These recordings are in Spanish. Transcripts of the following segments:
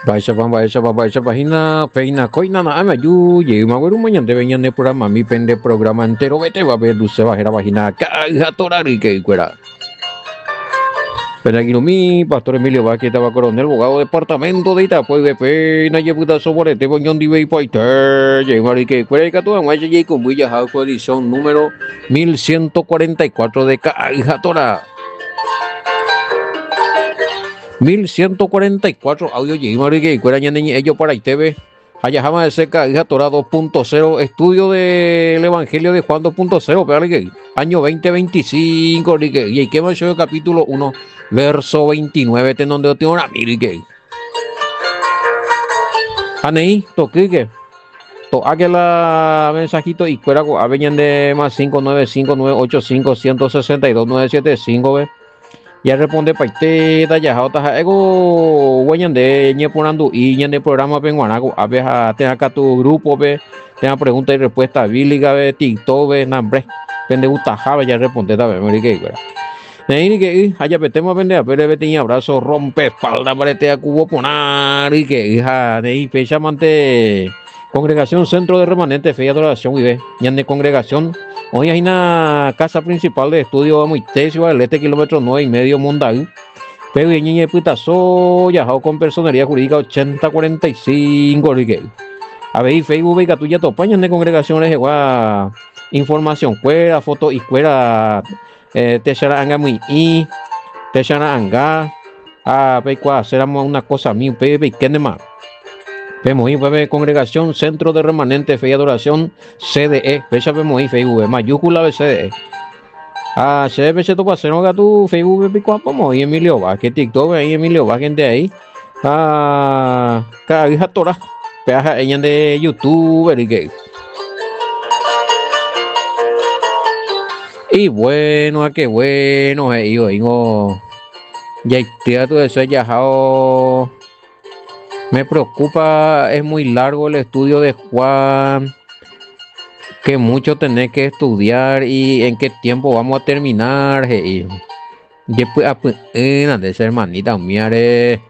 Baisha página, peina, coina, na ama yu, ye, ma weru mañana de veñan de programa, mi pende programa entero, vete, va a ver, dulce, va a la página, caja, torari, que cuera. Pero aquí no mi, Pastor Emilio Vázquez estaba coronel, abogado departamento de Itapuy, de pena, ye puta soporete, boñón de vei poiter, ye, mari, que cuera, y catuan, guaya, ye, con Villa Jauco, edición número 1144 de caja, tora. 1144 audio y que cueran ellos para ITV. Allá jamás de seca, hija Torah 2.0, estudio del Evangelio de Juan 2.0, pero que año 2025, y que más yo capítulo 1, verso 29, ten donde tengo una mil que. Anei, toque que. To aquel mensajito y cuera a venían de más 595-985-162-975, ve. Ya responde paite da ya hota ego guayan de ñe ponando y ñe de programa penguanago a ver a tener acá tu grupo ve tenga pregunta y respuesta bíblica ve TikTok ve nambre pende gusta java ya responde da ve que güey ne que haya petemos vende a ver tenía abrazo rompe espalda parete a cubo ponar y que hija de fecha mante congregación centro de remanente fe y adoración y ve ñe de congregación. Hoy hay una casa principal de estudio muy tesio al este kilómetro 9 y medio Mondal. Pero y niña puta soya con personería jurídica 8045 Riquel. A ver, Facebook y Catuya Topañas de congregaciones igual información cuera, foto y cuera te anga muy y te anga a ver cuál seramos una cosa mi pepe y qué más. Vemos ahí, congregación, centro de remanente, fe y adoración, CDE. Fecha vemos ahí, Facebook, mayúscula de CDE. Ah, se ve tu paseo que tu Facebook, pico, como ahí Emilio Vázquez, TikTok, ahí Emilio Vázquez de ahí. Ah, cada hija tora, peaja ella de YouTube, y que. Y bueno, qué bueno, yo, ya estoy todo eso, ya, me preocupa, es muy largo el estudio de Juan, que mucho tenés que estudiar y en qué tiempo vamos a terminar. Y después, de ser hermanita, miare.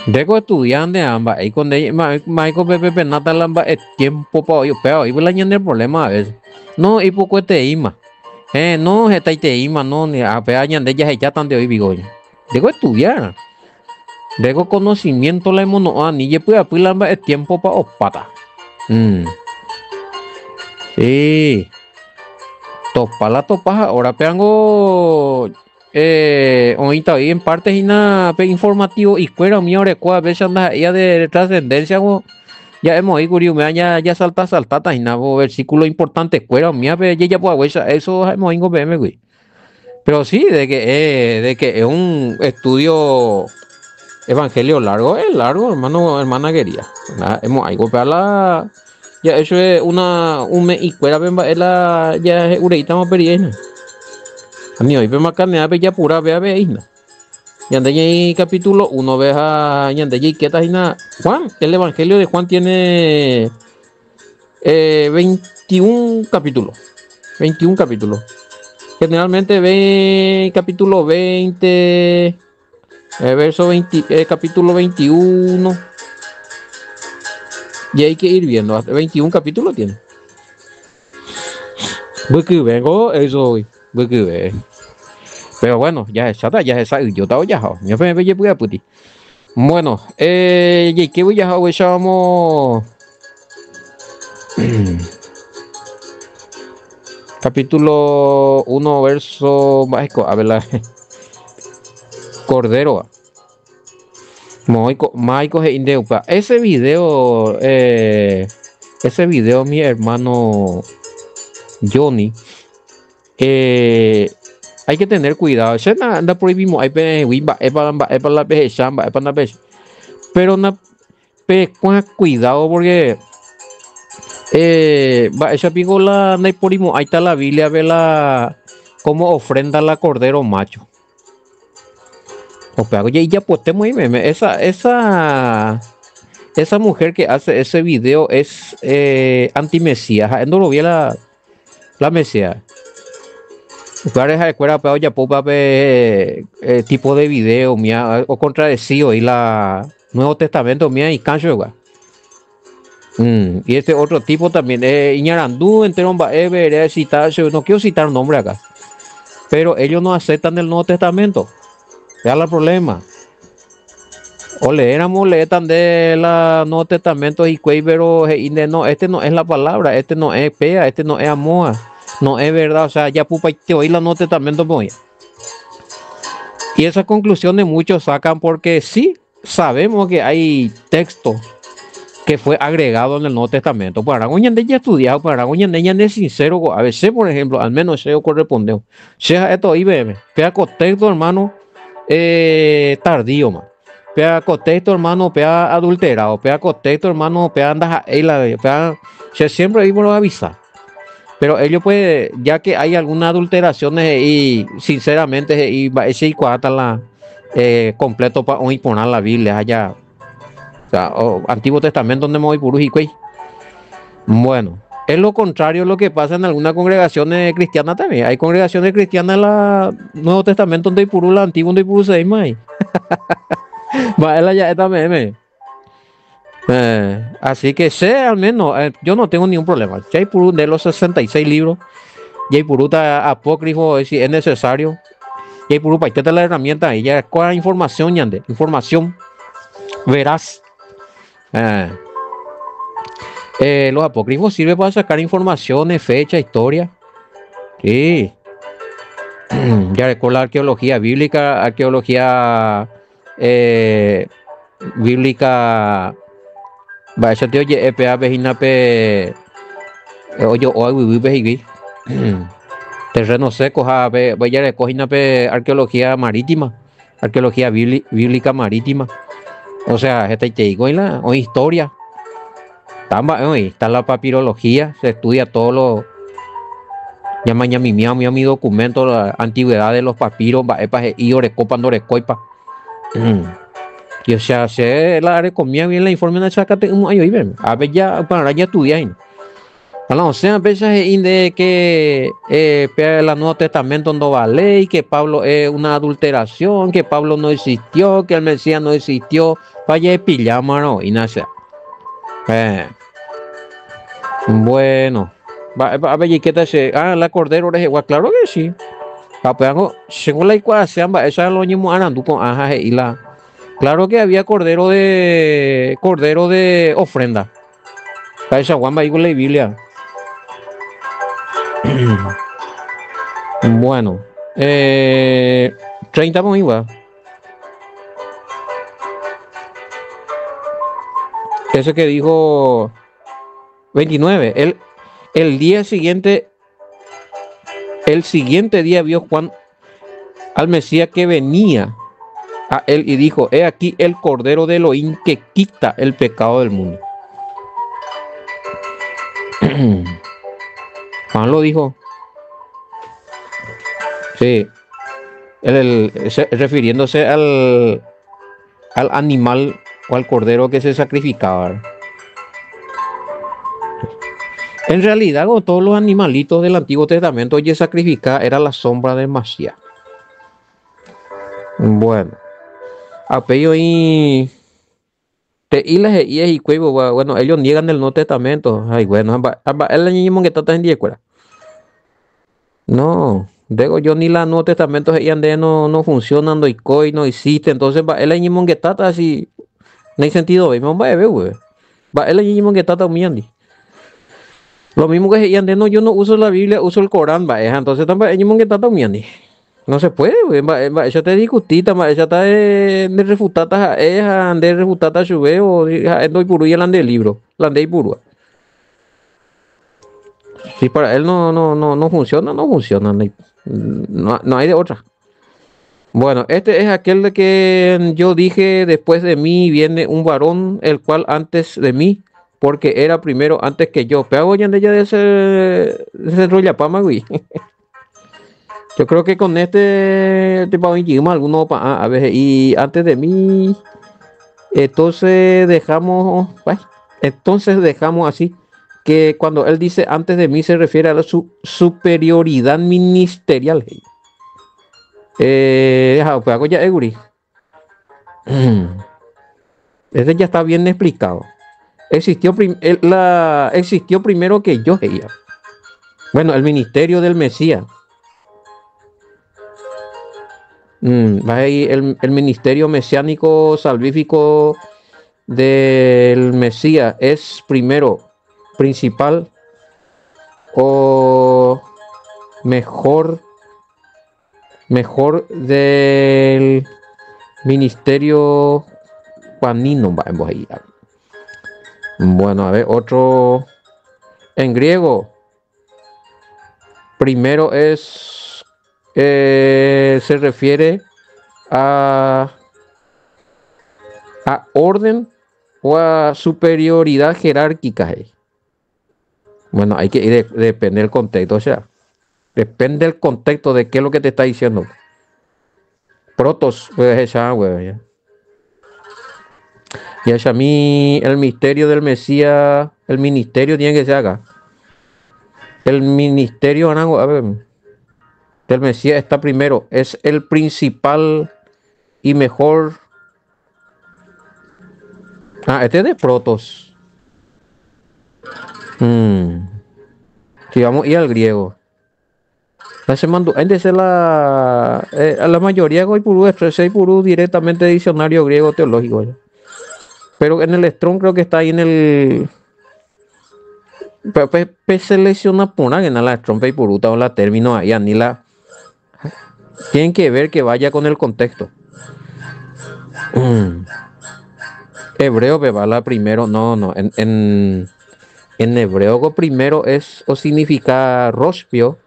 Deco estudiante ambas, y con Michael Pepe Nata Lamba es tiempo para hoy, pero hoy la el problema a veces. No, y poco este ima. No, está este ima, no, ni a peañan de ellas ya tan de hoy, bigoya. Deco estudiar. Deco conocimiento la mono, ni ye puede apilamba es tiempo para opata. Sí. Topa la topa, ahora peango ahorita ahí en parte y nada informativo y cuera mi hora a veces anda ya de trascendencia ya hemos ido ya salta y nada versículo importante cuera mi ave ya pues eso hemos ido PM güey. Pero sí de que es un estudio evangelio largo, es largo, hermana quería. Hemos ido para la ya eso es un mes y cuera es la ya es ureita más periena. A mí hoy vemos carne a ya pura vea veina. Yande ahí capítulo 1 ve a yande ahí quieta y nada. Juan, el evangelio de Juan tiene 21 capítulos. 21 capítulos. Generalmente ve capítulo 20, verso 20, capítulo 21. Y hay que ir viendo, hasta 21 capítulos tiene. Voy que vengo, eso hoy. Voy que vengo. Pero bueno, ya es chata, ya es yo estaba ya, me fue a puti. Bueno, y que voy a vamos capítulo 1 verso mágico, a ver la Cordero. Maico Indeupa. Ese video mi hermano Johnny hay que tener cuidado. Se anda prohibimos hay pero cuidado porque esa pigola no hay porimo ahí está la Biblia vela como ofrenda la cordero macho. O sea, oye, ya pues te muy meme. Esa mujer que hace ese video es anti-mesías. No lo vi la mesías. Pareja de cuera pero ya popa tipo de video mía o contradecido y la Nuevo Testamento mía y cancho igual. Y este otro tipo también Iñarandú entero va a citar, no quiero citar nombre acá, pero ellos no aceptan el Nuevo Testamento. Ya el problema. O leéramos leetan de la Nuevo Testamento y pero no, este no es la palabra, este no es pea, este no es amor, no es verdad, o sea, ya pupa te oí la Nuevo Testamento muy. Y esas conclusiones muchos sacan porque sí sabemos que hay texto que fue agregado en el Nuevo Testamento. Para de ya estudiado, para de ya de sincero, a veces, por ejemplo, al menos eso corresponde. Sea esto IBM, pea contexto, hermano, tardío, man. Pea contexto, hermano, pea adulterado, pea contexto, hermano, pea anda, pea, siempre ahí por avisar. Pero ellos pues, ya que hay algunas adulteraciones y sinceramente y ese cuata la completo para poner la Biblia allá, o sea, Antiguo Testamento donde me voy por Ujicuey. Bueno, es lo contrario lo que pasa en algunas congregaciones cristianas también. Hay congregaciones cristianas en el Nuevo Testamento donde hay puro la Antiguo donde hay puro seis más. Va, él allá está meme. Así que sé al menos, yo no tengo ningún problema. Si hay puro de los 66 libros. Y hay puruta apócrifo si es necesario. Y hay puruta esta la herramienta y ya con información yande, información verás. Los apócrifos sirven para sacar informaciones, fecha, historia. Sí. Ya recuerdo la arqueología bíblica, arqueología bíblica. Va, eso te oye, EPA, vejinape, oye, hoy, terreno seco, vaya recoginape arqueología marítima, arqueología bíblica marítima. O sea, este te digo, o historia. Está la papirología, se estudia todo lo. Llama mi documento, la antigüedad de los papiros, y orecopa, orecoipa. Y o sea, se la recomía bien la informe de sacate un año y ven. A ver ya, para ya estudiar. O sea, a veces de que el Nuevo Testamento no vale, que Pablo es una adulteración, que Pablo no existió, que el Mesías no existió. Vaya de pillama, ¿no? Y nada. Bueno, a ver, ¿qué te hace? La cordero de Jehová, claro que sí. Según la ecuación, esa es lo mismo anando con aja y la. Claro que había cordero de ofrenda. Para esa guamba y con la Biblia. Bueno, 30 muy igual. Ese que dijo 29. El día siguiente, el siguiente día vio Juan al Mesías que venía a él y dijo: he aquí el Cordero de Elohim que quita el pecado del mundo. Juan lo dijo. Sí. Refiriéndose al animal o al cordero que se sacrificaba. En realidad, con todos los animalitos del Antiguo Testamento, ya sacrificar era la sombra de Mashiach. Bueno, apello y bueno, ellos niegan el Nuevo Testamento. Ay, bueno, el niño que está en diezcuela. No, digo yo ni la Nuevo Testamento no funcionan, no existe. Entonces, el niño que está así, no hay sentido. El niño que está también. Lo mismo que no, yo no uso la Biblia, uso el Corán, entonces también el niño que está también. No se puede, eso te discutita, eso está de refutata, de refutata chube o no puru y el libro, la de puru. Si para él no funciona, no funciona, no hay de otra. Bueno, este es aquel de que yo dije: después de mí viene un varón, el cual antes de mí, porque era primero antes que yo. Pero ya de ese rollapama, güey. Yo creo que con este tipo de algunos a veces y antes de mí, entonces dejamos así que cuando él dice antes de mí se refiere a la superioridad ministerial. Pues hago ya Eguri. Ese ya está bien explicado. Existió primero que yo, ella. Bueno, el ministerio del Mesías. El ministerio mesiánico salvífico del Mesías es primero, principal o mejor del ministerio juanino. Bueno, a ver, otro en griego. Primero se refiere a orden o a superioridad jerárquica. Bueno, hay que depende del contexto, o sea, depende del contexto de qué es lo que te está diciendo. Protos, pues ya, güey. Y a mí el misterio del Mesías, el ministerio tiene que ser acá. El ministerio, a ver, del Mesías está primero, es el principal y mejor. Este es de protos. Si vamos a ir al griego. A la mayoría de directamente diccionario griego teológico. Pero en el Strong creo que está ahí en el. Selecciona por en la Strong y puruta o la término ahí, ni la. Tienen que ver que vaya con el contexto. Hebreo bebala primero, no. En hebreo primero es o significa roshpio.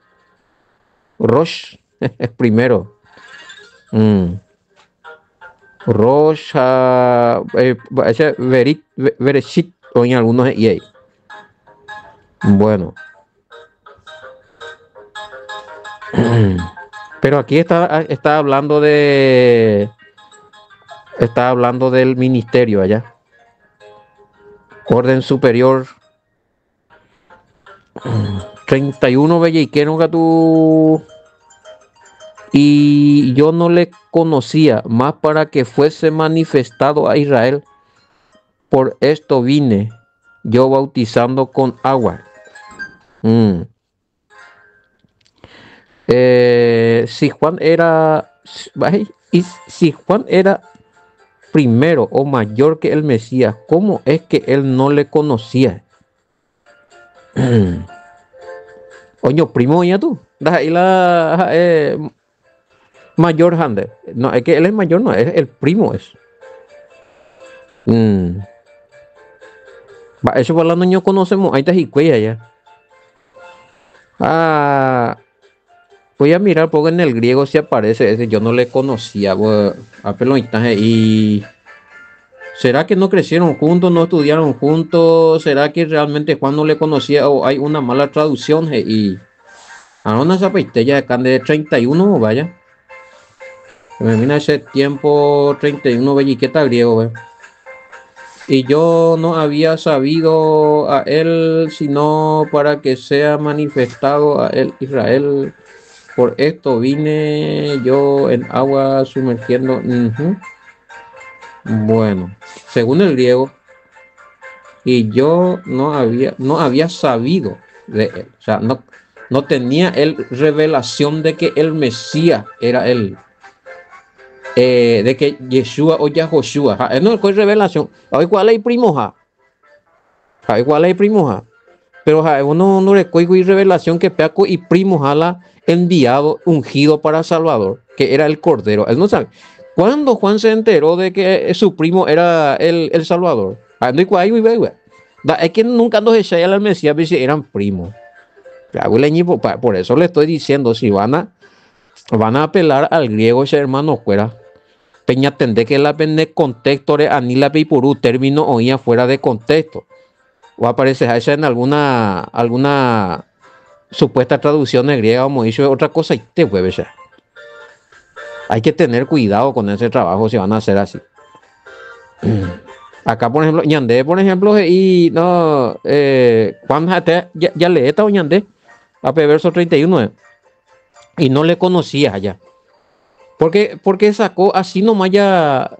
Rosh es primero. Rosh, Bereshit o en algunos y bueno. Pero aquí está hablando del ministerio allá. Orden superior. 31 belliqueros que tú. Y yo no le conocía más para que fuese manifestado a Israel. Por esto vine yo bautizando con agua. Si Juan era primero o mayor que el Mesías, ¿cómo es que él no le conocía? Oye, primo ya tú, ahí mayor Hander. No, es que él es mayor, no, es el primo es. Eso por la no conocemos, ahí está Hicuella ya. Voy a mirar porque en el griego si aparece ese, yo no le conocía. Y ¿será que no crecieron juntos, no estudiaron juntos? ¿Será que realmente Juan no le conocía o hay una mala traducción? Y ahora esa peitella acá de 31, vaya. Me mira ese tiempo 31 belliqueta griego, y yo no había sabido a él sino para que sea manifestado a él Israel. Por esto vine yo en agua sumergiendo. Bueno, según el griego, y yo no había sabido de él. O sea, no tenía él revelación de que el Mesías era él. De que Yeshua o Yahoshua. No es revelación. Hoy cuál es primo. Igual es primo. Pero uno no recuerdo revelación que Peaco y primo jala enviado, ungido para Salvador, que era el Cordero. Él no sabe. ¿Cuándo Juan se enteró de que su primo era el Salvador? Es que nunca nos eché al Mesías si eran primos. Por eso le estoy diciendo, si van a apelar al griego ese hermano fuera, peña tendré que la pende contexto de anila pipurú, término oía fuera de contexto. O aparece esa en alguna supuesta traducción de griega, como dicho otra cosa, y te vuelve ya. Hay que tener cuidado con ese trabajo si van a hacer así. Acá, por ejemplo, Ñandé, por ejemplo, y no, Juan ya le estaba Ñandé, a verso 31, y no le conocía ya. Porque sacó así nomás ya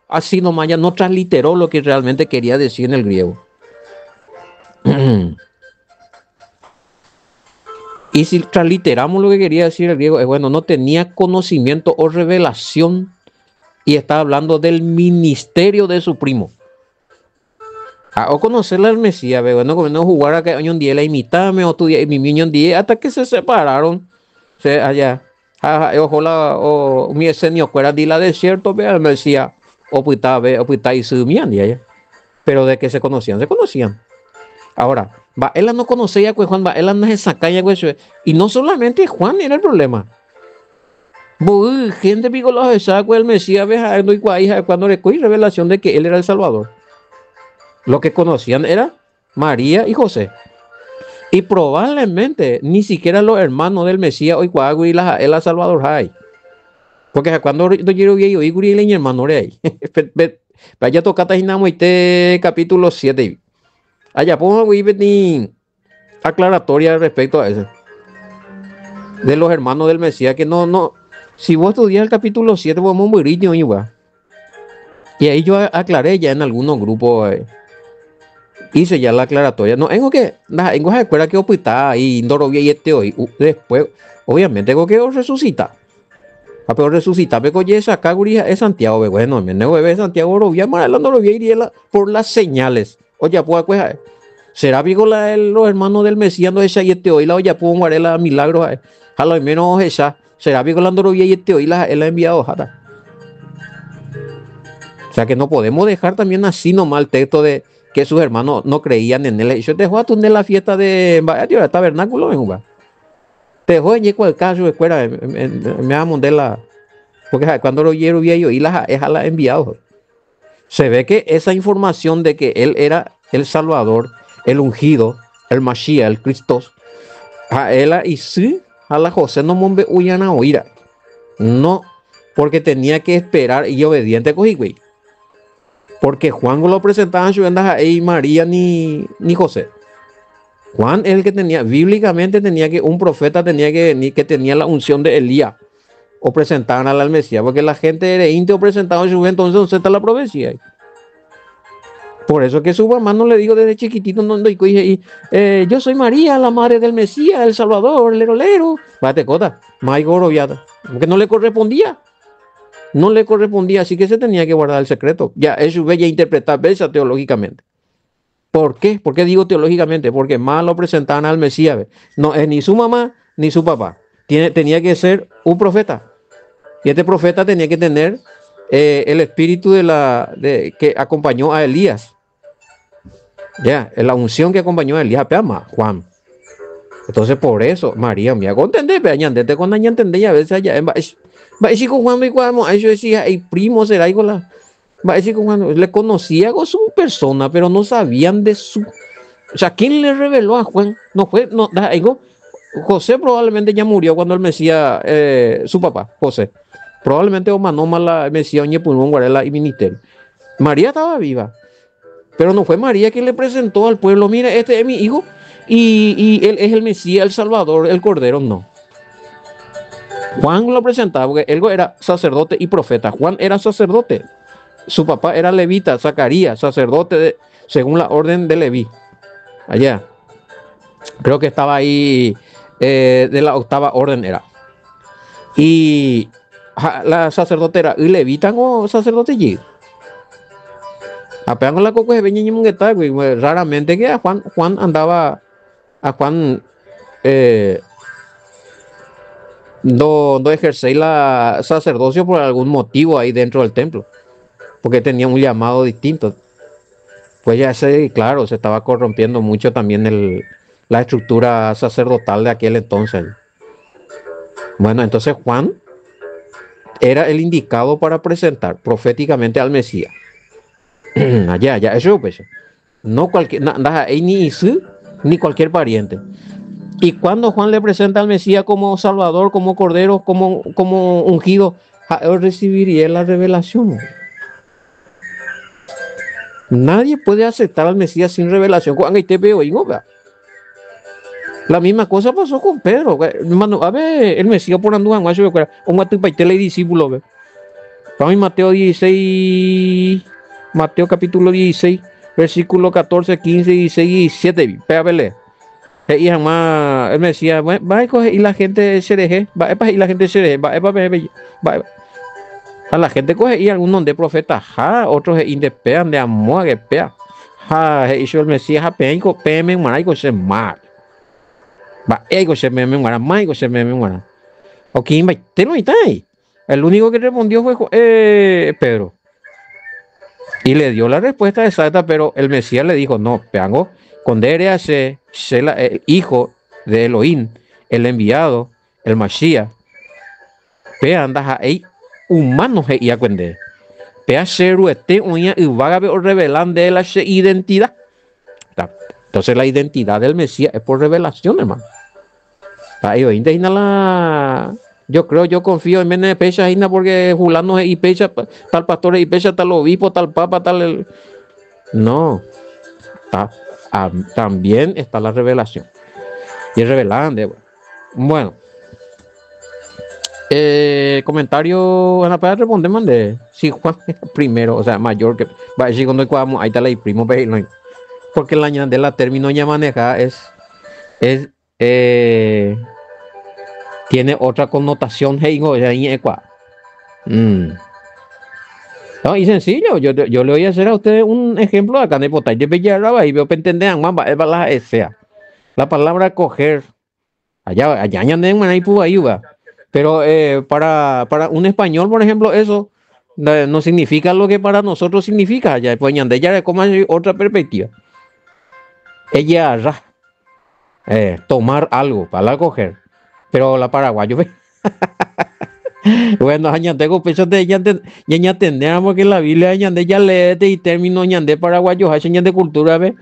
no transliteró lo que realmente quería decir en el griego. Y si transliteramos lo que quería decir el griego, es bueno, no tenía conocimiento o revelación y estaba hablando del ministerio de su primo. O conocerle al Mesías, bueno, no jugar a que año un día la imitame o tu día y mi niño un día hasta que se separaron. Allá. Ojalá o mi escenio fuera de la desierto, ve al Mesías o puita y sumían ya. Pero de que se conocían, se conocían. Ahora, él no conocía pues Juan, él no se sacaba pues, y no solamente Juan era el problema. Gente pico los saco el Mesías cuando le coí revelación de que él era el Salvador. Lo que conocían era María y José. Y probablemente ni siquiera los hermanos del Mesías hoy y la Salvador hay. Porque cuando yo quiero ver hoy y hermano ahí. Vaya tocata y capítulo 7. Allá pongo ni aclaratoria respecto a eso. De los hermanos del Mesías que no. Si vos estudias el capítulo 7, vamos muy riño igual. Y ahí yo aclaré ya en algunos grupos. Hice ya la aclaratoria. No, tengo que recuerda que opita ahí Indorovia y hoy. Después, obviamente, tengo que resucitar. Pero resucitar, pero ya saca guría es Santiago, bueno, me nego de Santiago Rovia, Maralando Rovia iría por las señales. Oye, pues, será vigo los hermanos del Mesías, no es y hoy la olla puedo guardar la milagro, a lo menos esa, será vigo la Rovia y hoy la él ha enviado, jata. O sea que no podemos dejar también así nomás el texto de que sus hermanos no creían en él. Yo te dejó a tener la fiesta de tabernáculo, en te dejó en el caso de escuela, me va a montar la. Porque cuando lo oyeron y la es a la enviado. Se ve que esa información de que él era el Salvador, el ungido, el Mashiach, el Cristo, a él y sí, a la José no me huyan a oír. No, porque tenía que esperar y obediente cogí, güey. Porque Juan lo presentaba en su venda a María ni José. Juan es el que tenía, bíblicamente tenía que, un profeta tenía que venir, que tenía la unción de Elías, o presentaban al Mesías, porque la gente de Indio presentaba en su entonces no está la profecía. Por eso que su mamá no le dijo desde chiquitito, yo soy María, la madre del Mesías, el Salvador, el herolero. Bate cota, porque no le correspondía. No le correspondía, así que se tenía que guardar el secreto. Ya, eso bella interpretar besa teológicamente. ¿Por qué? ¿Por qué digo teológicamente? Porque más lo presentaban al Mesías. No es ni su mamá ni su papá. Tenía que ser un profeta. Y este profeta tenía que tener el espíritu que acompañó a Elías. Ya, la unción que acompañó a Elías, peama, Juan. Entonces, por eso, María, me hago entender, pero añandete con aña entender, a veces allá, va a decir con Juan, eso decía, el primo será igual, va a decir con Juan, le conocía con su persona, pero no sabían de su. O sea, ¿quién le reveló a Juan? No fue, no, José probablemente ya murió cuando el Mesías, su papá, José. Probablemente Omanoma la Mesías Oñepulmón Guarela y Ministerio. María estaba viva, pero no fue María quien le presentó al pueblo, mire, este es mi hijo y él es el Mesías, el Salvador, el Cordero, no. Juan lo presentaba porque él era sacerdote y profeta. Juan era sacerdote, su papá era levita, Zacarías, sacerdote según la orden de Leví. Allá, creo que estaba ahí de la octava orden era. Y la sacerdote era y levita o sacerdote allí. Apenas con la coco de Beñi Mungueta, raramente que a Juan andaba, a Juan no ejercer la sacerdocio por algún motivo ahí dentro del templo, porque tenía un llamado distinto. Pues ya claro, se estaba corrompiendo mucho también la estructura sacerdotal de aquel entonces. Bueno, entonces Juan era el indicado para presentar proféticamente al Mesías. allá, eso pues. No cualquier, ni cualquier pariente. Y cuando Juan le presenta al Mesías como Salvador, como Cordero, como ungido, él recibiría la revelación. Nadie puede aceptar al Mesías sin revelación. La misma cosa pasó con Pedro. Hermano, a ver, el Mesías por anduan, un guatupaitele discípulo. Vamos en Mateo 16, Mateo capítulo 16, versículo 14, 15, 16 y 17. Pégale. Y jamás, él me decía, va a coger y la gente se deje, y la gente se deje, a la gente coge y algunos de profetas, otros indepean de amor que pea. Y yo el Mesías, penco, peme, maraico, se mar. Va, ego se me muera, maico se me muera. Ok, te lo ahí. El único que respondió fue Pedro. Y le dio la respuesta exacta, pero el Mesías le dijo, no, peango, con DRAC, el hijo de Elohim, el enviado, el Mashiach, pe anda ahí, humanos y a cuende. Pe a ser uña y vaga o revelan de la identidad. Entonces la identidad del Mesías es por revelación, hermano. Ahí la... yo confío en Mene Pecha porque Julano y Pecha, tal pastor y Pecha, tal obispo, tal papa, tal... No, también está la revelación. Y es revelante. Bueno. Comentario, Ana, para responder, mande. Si Juan primero, o sea, mayor que... Va a decir cuando ahí está la primo, porque la de la término ya maneja es tiene otra connotación, No, y sencillo, yo le voy a hacer a ustedes un ejemplo acá en el botay de Bellaraba y veo que entenderán más, la palabra coger, allá añaden ahí va. Pero para un español, por ejemplo, eso no significa lo que para nosotros significa. Ya pues ya es como otra perspectiva. Ella tomar algo para coger, pero la paraguayo bueno, añandego pecho de ya entendemos que la Biblia añande ya lee y término añande paraguayo, añande cultura, ve.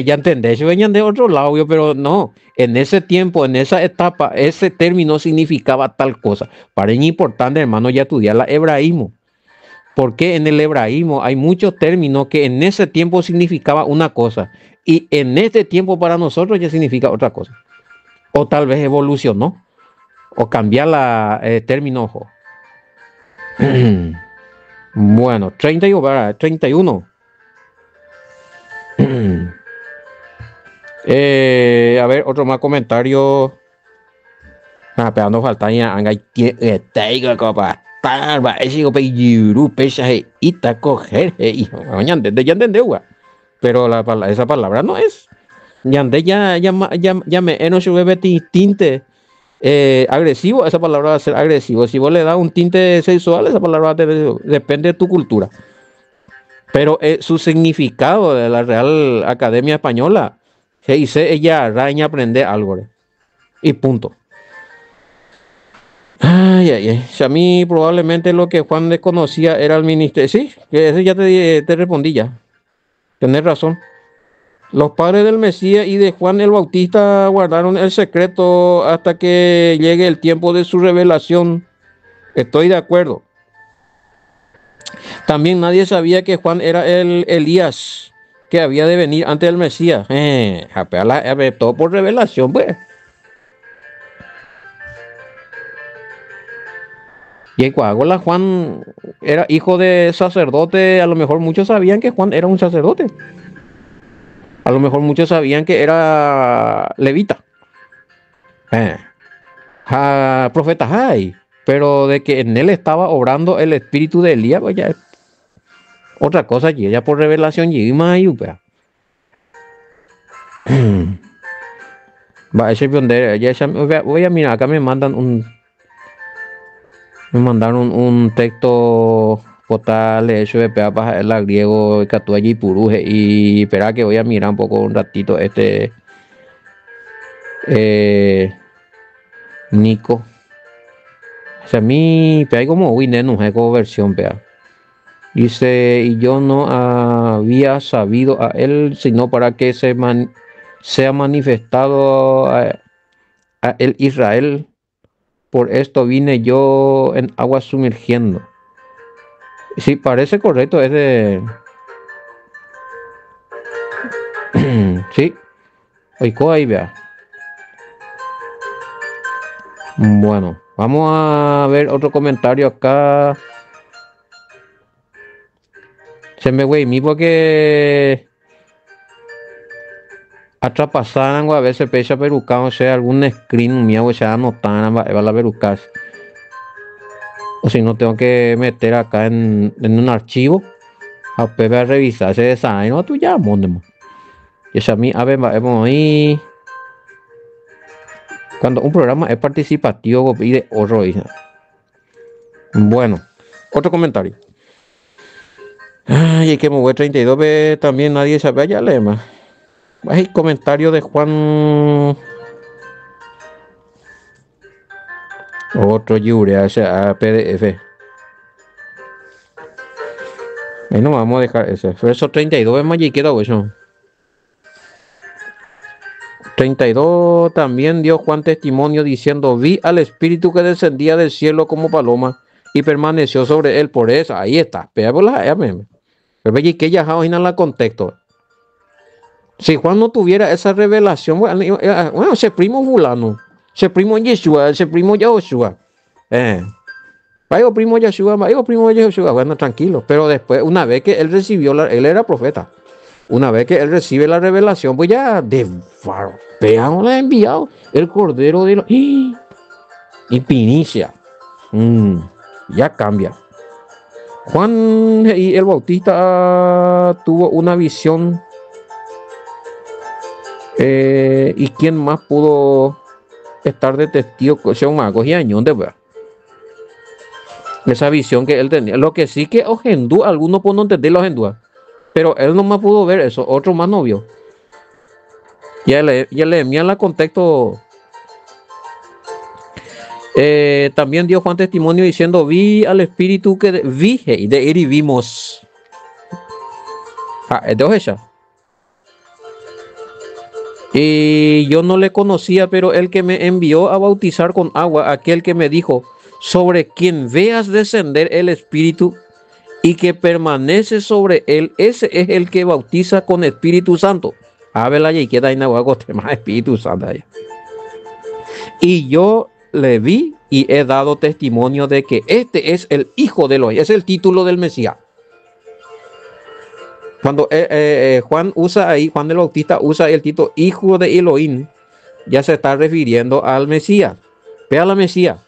Ya entendés, yo venía de otro lado, pero no, en ese tiempo, en esa etapa, ese término significaba tal cosa. Para mí importante, hermano, ya estudiar el hebraísmo, porque en el hebraísmo hay muchos términos que en ese tiempo significaba una cosa y en este tiempo para nosotros ya significa otra cosa. O tal vez evolucionó, o cambiar la término. Bueno, 31. A ver, otro más comentario. Pero no falta ya, taiga copa. Parba, ese copa yuru, pesa, ita coger, ya entendé, pero esa palabra no es. Ya me no se ve tinte agresivo, esa palabra va a ser agresivo. Si vos le das un tinte sexual, esa palabra va a tener, depende de tu cultura. Pero su significado de la Real Academia Española, se dice ella araña aprender algo. Y punto. Ay. Si a mí probablemente lo que Juan desconocía era el ministerio. Sí, que ese ya te respondí ya. Tenés razón. Los padres del Mesías y de Juan el Bautista guardaron el secreto hasta que llegue el tiempo de su revelación. Estoy de acuerdo. También nadie sabía que Juan era el Elías que había de venir antes del Mesías. Todo por revelación, pues. Y en Coagola Juan era hijo de sacerdote, a lo mejor muchos sabían que Juan era un sacerdote. A lo mejor muchos sabían que era levita. Profeta Jai. Pero de que en él estaba obrando el espíritu de Elías, pues ya es otra cosa, ya por revelación y más va, ese voy a mirar, acá me mandaron un texto total eso de la griego y puruje y espera que voy a mirar un poco un ratito Nico. O sea, a mí hay como como versión dice, y yo no había sabido a él sino para que sea manifestado a el Israel. Por esto vine yo en agua sumergiendo. Sí, parece correcto, es de Sí, oigo ahí, vea. Bueno, vamos a ver otro comentario acá. Se me güey, mi porque atrapasaran a veces pesa peruca, o sea, algún screen mío, o sea, anotan, va la perucas. O si no, tengo que meter acá en un archivo. A Pepe a revisar ese design, no, tú ya, mondemo. Y esa mí, a ver, vamos ahí. Cuando un programa es participativo, pide otro, hija. Bueno, otro comentario. Ay, es que me voy 32 veces también nadie sabe ya lema. Hay comentario de Juan. Otro Yure, o sea, PDF. Ahí no vamos a dejar ese. Verso 32 es más y queda eso. 32 también dio Juan testimonio diciendo: vi al Espíritu que descendía del cielo como paloma y permaneció sobre él. Por eso, ahí está. Pero que ya en la contexto. Si Juan no tuviera esa revelación, bueno, ese primo fulano, ese primo Yeshua, ese primo Yahushua. Vaya primo Yeshua, vaya primo Yeshua, bueno, tranquilo. Pero después, una vez que él recibió, él era profeta. Una vez que él recibe la revelación, pues ya de veamos la enviado el cordero de los y pinicia. Ya cambia. Juan y el Bautista tuvo una visión. ¿Y quién más pudo estar de testigo? O sea, un mago y añón de verdad. Esa visión que él tenía. Lo que sí que Ogendú, algunos pueden entender los Ogendú. Pero él no más pudo ver eso, otro más no vio. Ya le envían la contexto. También dio Juan testimonio diciendo: vi al Espíritu que vi y de ir y vimos. Entonces y yo no le conocía, pero el que me envió a bautizar con agua, aquel que me dijo: sobre quien veas descender el Espíritu y que permanece sobre él, ese es el que bautiza con Espíritu Santo. Y queda ahí más Espíritu Santo. Y yo le vi y he dado testimonio de que este es el Hijo de Elohim, es el título del Mesías. Cuando Juan usa ahí, Juan el Bautista usa el título Hijo de Elohim, ya se está refiriendo al Mesías. Vea la Mesías.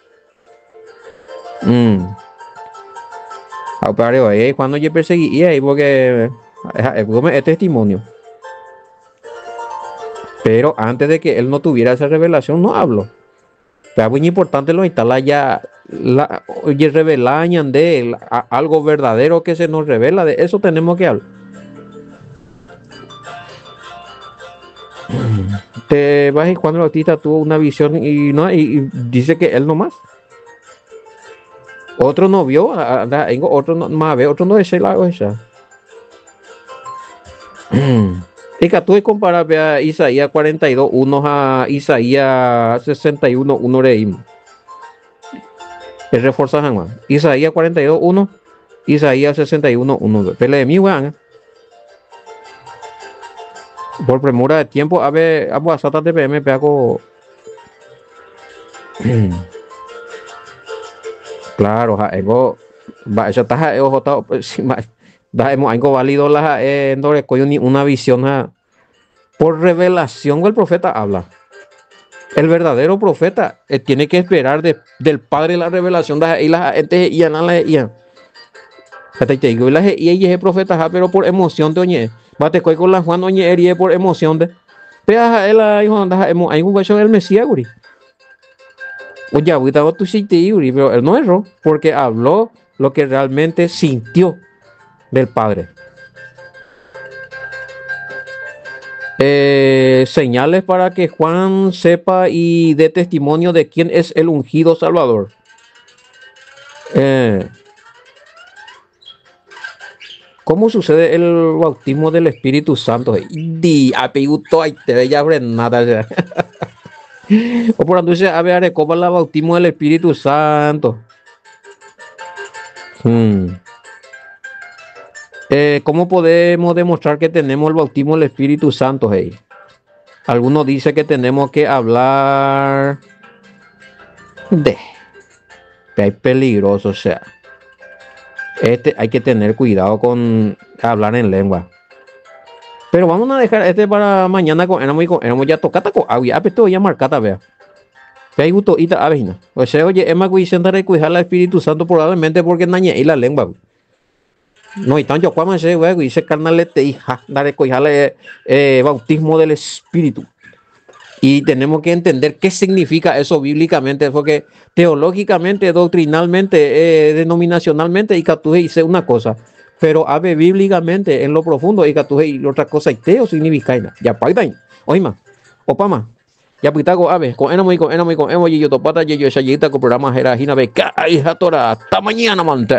Cuando yo perseguí ahí porque es testimonio. Pero antes de que él no tuviera esa revelación, no hablo. Pero es muy importante lo instala ya revelar de él, algo verdadero que se nos revela, de eso tenemos que hablar. Te vas y Juan el Bautista tuvo una visión y dice que él nomás. Otro no vio, otro no más ve, otro no es el lago esa. Y que tú comparar a Isaías 42:1 a Isaías 61:1 reímos. Es reforzar jamás. Isaías 42:1, Isaías 61:1. Pele de mi weón. Por premura de tiempo, a ver, a WhatsApp TPM hago. Claro, ego va eso está ojo hemos algo válido la una visión por revelación el profeta habla. El verdadero profeta tiene que esperar del Padre la revelación y la gente y es profeta pero por emoción de oñe bate con la Juan oñe por emoción de pea él hay un beso del Mesías guri. Oye, ahorita tú sí te pero él no erró porque habló lo que realmente sintió del Padre. Señales para que Juan sepa y dé testimonio de quién es el ungido Salvador. ¿Cómo sucede el bautismo del Espíritu Santo? O por entonces a ver cómo el bautismo del Espíritu Santo. ¿Cómo podemos demostrar que tenemos el bautismo del Espíritu Santo? Hey? Algunos dicen que tenemos que hablar de... que es peligroso, o sea. Hay que tener cuidado con hablar en lengua. Pero vamos a dejar para mañana con éramos ya tocata con agua, pero ya marcata vea. Que hay gusto ita avena. O sea, oye, es más cuidar de cuidar al Espíritu Santo probablemente porque nañe y la lengua. No, y tanto cuando se ve dice carnal te hija, daré cuidarle bautismo del Espíritu. Y tenemos que entender qué significa eso bíblicamente, porque teológicamente, doctrinalmente, denominacionalmente, y Catuje dice una cosa, pero ave bíblicamente en lo profundo, y Catuje y otra cosa, y teo significa, ya paitain, oima, opama, ya pitago ave, con enamo y yo topata, y yo esa yita con programa Jerajina, beca, hija tora, hasta mañana, mante.